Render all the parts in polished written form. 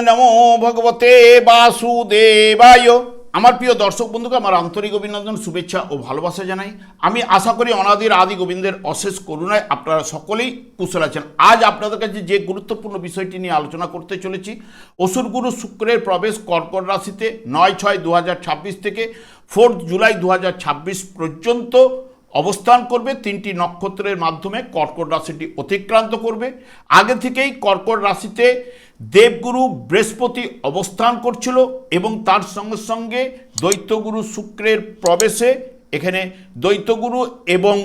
নমো ভগবতে বাসুদেবায়। আমার প্রিয় দর্শক বন্ধুকে আমার আন্তরিক অভিনন্দন, শুভেচ্ছা ও ভালোবাসা জানাই। আমি আশা করি অনাদির আদি গোবিন্দের অশেষ করুণায় আপনারা সকলেই কুশল আছেন। আজ আপনাদের কাছে যে গুরুত্বপূর্ণ বিষয়টি নিয়ে আলোচনা করতে চলেছি, অসুর গুরু শুক্রের প্রবেশ কর্কট রাশিতে 9/6/2026 থেকে 4 জুলাই 2026 পর্যন্ত অবস্থান করবে। 3টি নক্ষত্রের মাধ্যমে কর্কট রাশিটি অতিক্রান্ত করবে। আগে থেকেই কর্কট রাশিতে দেবগুরু বৃহস্পতি অবস্থান করছিল এবং তার সঙ্গে সঙ্গে দৈত্যগুরু শুক্রের প্রবেশে এখানে দৈত্যগুরু এবং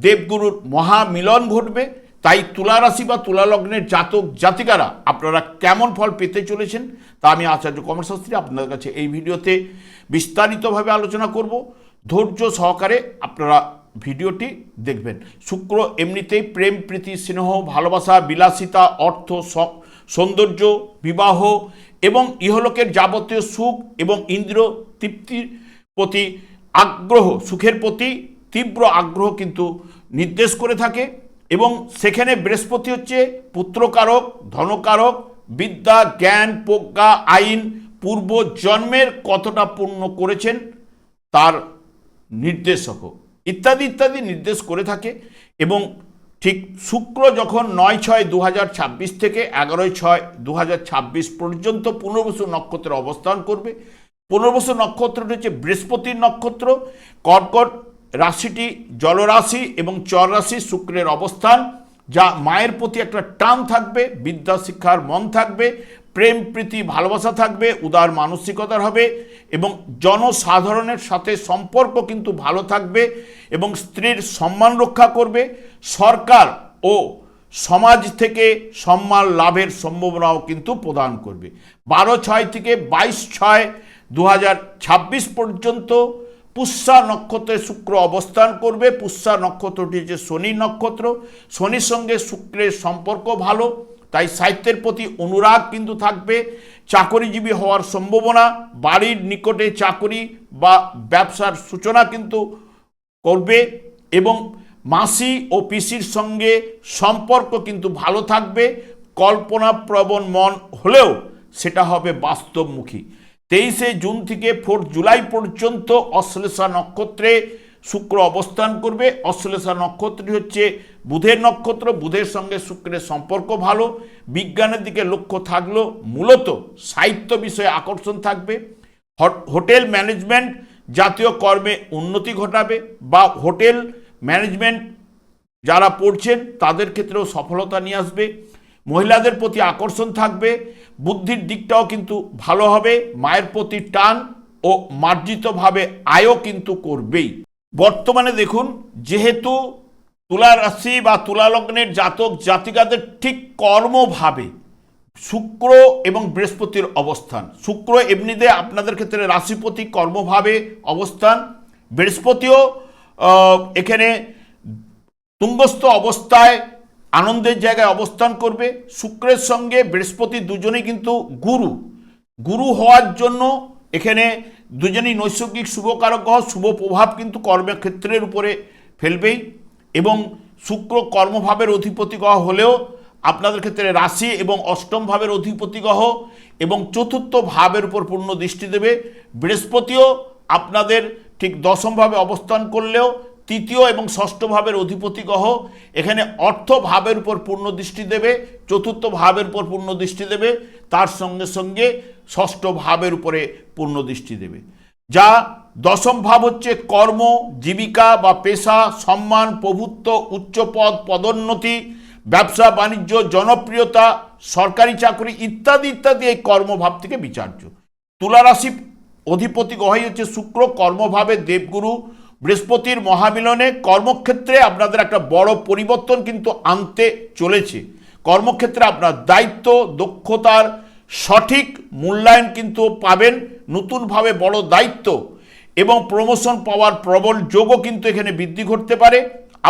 দেবগুরুর মহামিলন ঘটবে। তাই তুলা রাশি বা তুলা লগ্নের জাতক জাতিকারা আপনারা কেমন ফল পেতে চলেছেন তা আমি আচার্য কমল শাস্ত্রী আপনাদের কাছে এই ভিডিওতে বিস্তারিতভাবে আলোচনা করব। ধৈর্য সহকারে আপনারা ভিডিওটি দেখবেন। শুক্র এমনিতেই প্রেম, প্রীতি, স্নেহ, ভালোবাসা, বিলাসিতা, অর্থ, সৌন্দর্য, বিবাহ এবং ইহলোকের যাবতীয় সুখ এবং ইন্দ্রিয় তৃপ্তির প্রতি আগ্রহ, সুখের প্রতি তীব্র আগ্রহ কিন্তু নির্দেশ করে থাকে। এবং সেখানে বৃহস্পতি হচ্ছে পুত্রকারক, ধনকারক, বিদ্যা, জ্ঞান, প্রজ্ঞা, আইন, পূর্ব জন্মের কতটা পূর্ণ করেছেন তার নির্দেশক ইত্যাদি ইত্যাদি নির্দেশ করে থাকে। এবং ঠিক শুক্র যখন 9/6/2026 থেকে 11/6/2026 পর্যন্ত পুনর্বসু নক্ষত্রে অবস্থান করবে। পুনর্বসু নক্ষত্রটি হচ্ছে বৃহস্পতির নক্ষত্র। কর্কট রাশিটি জলরাশি এবং চর রাশি শুক্রের অবস্থান, যা মায়ের প্রতি একটা টান থাকবে, বিদ্যা শিক্ষার মন থাকবে, প্রেম, প্রীতি, ভালোবাসা থাকবে, উদার মানসিকতার হবে এবং জনসাধারণের সাথে সম্পর্ক কিন্তু ভালো থাকবে এবং স্ত্রীর সম্মান রক্ষা করবে। সরকার ও সমাজ থেকে সম্মান লাভের সম্ভাবনাও কিন্তু প্রদান করবে। 12/6 থেকে 22/6/2026 পর্যন্ত পুষ্যা নক্ষত্রে শুক্র অবস্থান করবে। পুষ্যা নক্ষত্রটি হচ্ছে শনি নক্ষত্র। শনির সঙ্গে শুক্রের সম্পর্ক ভালো, তাই সাহিত্যের প্রতি অনুরাগ কিন্তু থাকবে। চাকরিজীবী হওয়ার সম্ভাবনা, বাড়ির নিকটে চাকরি বা ব্যবসার সূচনা কিন্তু করবে এবং মাসি ও পিসির সঙ্গে সম্পর্ক কিন্তু ভালো থাকবে। কল্পনাপ্রবণ মন হলেও সেটা হবে বাস্তবমুখী। 23শে জুন থেকে 4 জুলাই পর্যন্ত অশ্লেষা নক্ষত্রে শুক্র অবস্থান করবে। অশ্লেষা নক্ষত্রটি হচ্ছে বুধের নক্ষত্র। বুধের সঙ্গে শুক্রের সম্পর্ক ভালো, বিজ্ঞানের দিকে লক্ষ্য থাকলেও মূলত সাহিত্য বিষয়ে আকর্ষণ থাকবে। হোটেল ম্যানেজমেন্ট জাতীয় কর্মে উন্নতি ঘটাবে বা হোটেল ম্যানেজমেন্ট যারা পড়ছেন তাদের ক্ষেত্রেও সফলতা নিয়ে আসবে। মহিলাদের প্রতি আকর্ষণ থাকবে, বুদ্ধির দিকটাও কিন্তু ভালো হবে, মায়ের প্রতি টান ও মার্জিতভাবে আয়ও কিন্তু করবেই। বর্তমানে দেখুন, যেহেতু তুলা রাশি বা তুলা লগ্নের জাতক জাতিকাদের ঠিক কর্মভাবে শুক্র এবং বৃহস্পতির অবস্থান, শুক্র এমনিতে আপনাদের ক্ষেত্রে রাশিপতি কর্মভাবে অবস্থান, বৃহস্পতিও এখানে তুঙ্গস্থ অবস্থায় আনন্দের জায়গায় অবস্থান করবে। শুক্রের সঙ্গে বৃহস্পতি দুজনেই কিন্তু গুরু হওয়ার জন্য এখানে দুজনেই নৈসর্গিক শুভকারক গ্রহ, শুভ প্রভাব কিন্তু কর্মক্ষেত্রের উপরে ফেলবেই। এবং শুক্র কর্মভাবের অধিপতি গ্রহ হলেও আপনাদের ক্ষেত্রে রাশি এবং অষ্টম ভাবের অধিপতি গ্রহ এবং চতুর্থ ভাবের উপর পূর্ণ দৃষ্টি দেবে। বৃহস্পতিও আপনাদের ঠিক দশম ভাবে অবস্থান করলেও তৃতীয় এবং ষষ্ঠ ভাবের অধিপতি গ্রহ এখানে অর্থ ভাবের উপর পূর্ণ দৃষ্টি দেবে, চতুর্থ ভাবের উপর পূর্ণ দৃষ্টি দেবে, তার সঙ্গে সঙ্গে ষষ্ঠ ভাবের উপরে পূর্ণ দৃষ্টি দেবে। যা দশম ভাব হচ্ছে কর্ম, জীবিকা বা পেশা, সম্মান, প্রভুত্ব, উচ্চপদ, পদোন্নতি, ব্যবসা বাণিজ্য, জনপ্রিয়তা, সরকারি চাকরি ইত্যাদি ইত্যাদি এই কর্মভাব থেকে বিচার্য। তুলা রাশি অধিপতি গ্রহই হচ্ছে শুক্র। কর্মভাবে দেবগুরু বৃহস্পতির মহামিলনে কর্মক্ষেত্রে আপনাদের একটা বড় পরিবর্তন কিন্তু আনতে চলেছে। কর্মক্ষেত্রে আপনার দায়িত্ব, দক্ষতার সঠিক মূল্যায়ন কিন্তু পাবেন। নতুনভাবে বড় দায়িত্ব এবং প্রমোশন পাওয়ার প্রবল যোগও কিন্তু এখানে বৃদ্ধি ঘটতে পারে।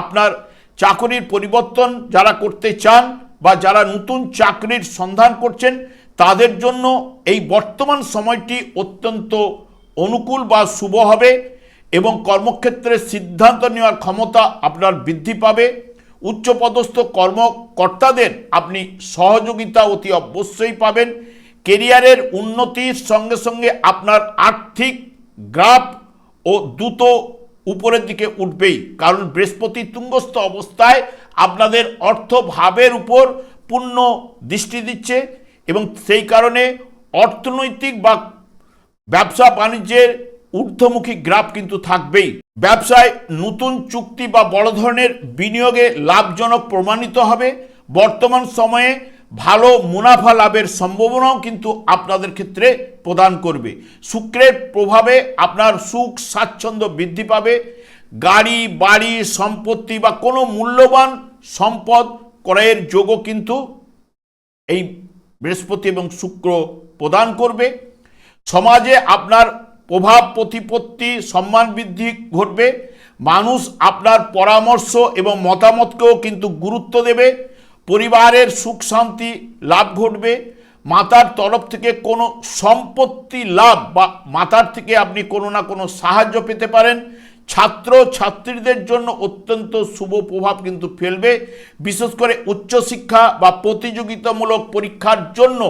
আপনার চাকরির পরিবর্তন যারা করতে চান বা যারা নতুন চাকরির সন্ধান করছেন তাদের জন্য এই বর্তমান সময়টি অত্যন্ত অনুকূল বা শুভ হবে এবং কর্মক্ষেত্রে সিদ্ধান্ত নেওয়ার ক্ষমতা আপনার বৃদ্ধি পাবে। উচ্চপদস্থ কর্মকর্তাদের আপনি সহযোগিতা অতি অবশ্যই পাবেন। কেরিয়ারের উন্নতির সঙ্গে সঙ্গে আপনার আর্থিক গ্রাফ ও দ্রুত উপরের দিকে উঠবেই, কারণ বৃহস্পতি তুঙ্গস্থ অবস্থায় আপনাদের অর্থভাবের উপর পূর্ণ দৃষ্টি দিচ্ছে এবং সেই কারণে অর্থনৈতিক বা ব্যবসা বাণিজ্যের ঊর্ধ্বমুখী গ্রাফ কিন্তু থাকবেই। ব্যবসায় নতুন চুক্তি বা বড় ধরনের বিনিয়োগে লাভজনক প্রমাণিত হবে। বর্তমান সময়ে ভালো মুনাফা লাভের সম্ভাবনাও কিন্তু আপনাদের ক্ষেত্রে প্রদান করবে। শুক্রের প্রভাবে আপনার সুখ স্বাচ্ছন্দ্য বৃদ্ধি পাবে। গাড়ি বাড়ি সম্পত্তি বা কোনো মূল্যবান সম্পদ ক্রয়ের যোগও কিন্তু এই বৃহস্পতি এবং শুক্র প্রদান করবে। সমাজে আপনার প্রভাব প্রতিপত্তি সম্মান বৃদ্ধি ঘটবে। মানুষ আপনার পরামর্শ এবং মতামতকেও কিন্তু গুরুত্ব দেবে। পরিবারের সুখ শান্তি লাভ ঘটবে। মাতার তরফ থেকে কোনো সম্পত্তি লাভ বা মাতার থেকে আপনি কোনো না কোনো সাহায্য পেতে পারেন। ছাত্র ছাত্রীদের জন্য অত্যন্ত শুভ প্রভাব কিন্তু ফেলবে। বিশেষ করে উচ্চশিক্ষা বা প্রতিযোগিতামূলক পরীক্ষার জন্য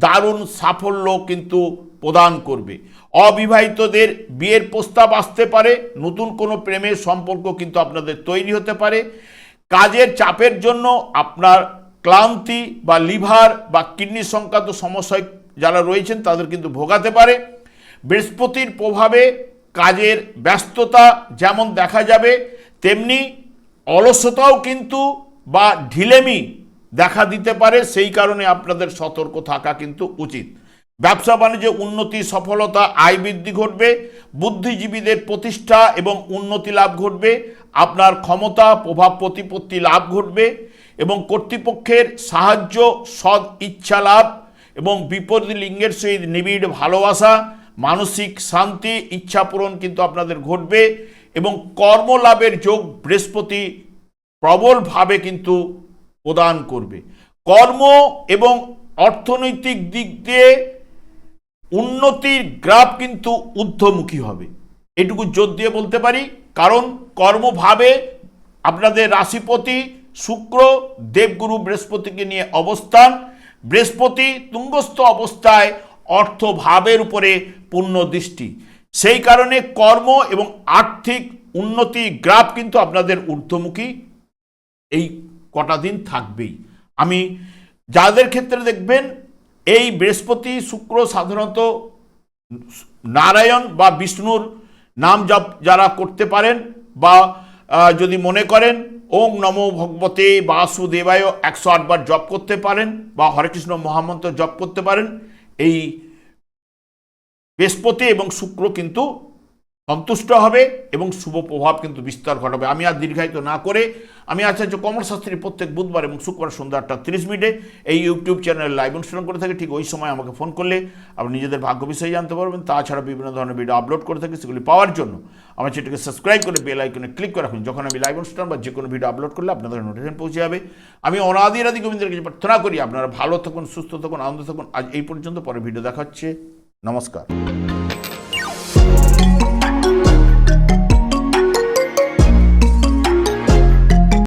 দারুণ সাফল্য কিন্তু প্রদান করবে। অবিবাহিতদের বিয়ের প্রস্তাব আসতে পারে। নতুন কোনো প্রেমের সম্পর্ক কিন্তু আপনাদের তৈরি হতে পারে। কাজের চাপের জন্য আপনার ক্লান্তি বা লিভার বা কিডনি সংক্রান্ত সমস্যায় যারা রয়েছেন তাদের কিন্তু ভোগাতে পারে। বৃহস্পতির প্রভাবে কাজের ব্যস্ততা যেমন দেখা যাবে, তেমনি অলসতাও কিন্তু বা ঢিলেমি দেখা দিতে পারে। সেই কারণে আপনাদের সতর্ক থাকা কিন্তু উচিত। ব্যবসা বাণিজ্যে উন্নতি সফলতা আয় বৃদ্ধি ঘটবে। বুদ্ধিজীবীদের প্রতিষ্ঠা এবং উন্নতি লাভ ঘটবে। আপনার ক্ষমতা প্রভাব প্রতিপত্তি লাভ ঘটবে এবং কর্তৃপক্ষের সাহায্য সৎ ইচ্ছা লাভ এবং বিপরীত লিঙ্গের সহিত নিবিড় ভালোবাসা মানসিক শান্তি ইচ্ছা পূরণ কিন্তু আপনাদের ঘটবে এবং কর্মলাভের যোগ বৃহস্পতি প্রবলভাবে কিন্তু প্রদান করবে। কর্ম এবং অর্থনৈতিক দিক দিয়ে উন্নতির গ্রাফ কিন্তু ঊর্ধ্বমুখী হবে, এটুকু জোর দিয়ে বলতে পারি। কারণ কর্মভাবে আপনাদের রাশিপতি শুক্র দেবগুরু বৃহস্পতিকে নিয়ে অবস্থান। বৃহস্পতি তুঙ্গস্থ অবস্থায় অর্থভাবের উপরে পূর্ণ দৃষ্টি। সেই কারণে কর্ম এবং আর্থিক উন্নতি গ্রাফ কিন্তু আপনাদের ঊর্ধ্বমুখী এই কটা দিন থাকবেই। আমি যাদের ক্ষেত্রে দেখবেন এই বৃহস্পতি শুক্র সাধারণত নারায়ণ বা বিষ্ণুর নাম জপ যারা করতে পারেন বা যদি মনে করেন ওম নমো ভগবতে বাসুদেবায় 108 বার জপ করতে পারেন বা হরে কৃষ্ণ মহামন্ত্র জপ করতে পারেন, এই বৃহস্পতি এবং শুক্র কিন্তু সন্তুষ্ট হবে এবং শুভ প্রভাব কিন্তু বিস্তার ঘটাবে। আমি আর দীর্ঘায়িত না করে আমি আচার্য কমল শাস্ত্রী প্রত্যেক বুধবার এবং শুক্রবার সন্ধ্যা 8:30 এই ইউটিউব চ্যানেলে লাইভ অনুষ্ঠান করে থাকি। ঠিক ওই সময় আমাকে ফোন করলে আপনি নিজেদের ভাগ্য বিষয়ে জানতে পারবেন। তাছাড়া বিভিন্ন ধরনের ভিডিও আপলোড করে থাকি, সেগুলি পাওয়ার জন্য আমার চ্যানেলকে সাবস্ক্রাইব করে বেল আইকনে ক্লিক করে রাখুন। যখন আমি লাইভ অনুষ্ঠান বা যে কোনো ভিডিও আপলোড করলে আপনাদের নোটিফিকেশন পৌঁছে যাবে। আমি অনাদি গোবিন্দের কাছে প্রার্থনা করি আপনারা ভালো থাকুন, সুস্থ থাকুন, আনন্দ থাকুন। আজ এই পর্যন্ত, পরে ভিডিও দেখা হচ্ছে। নমস্কার।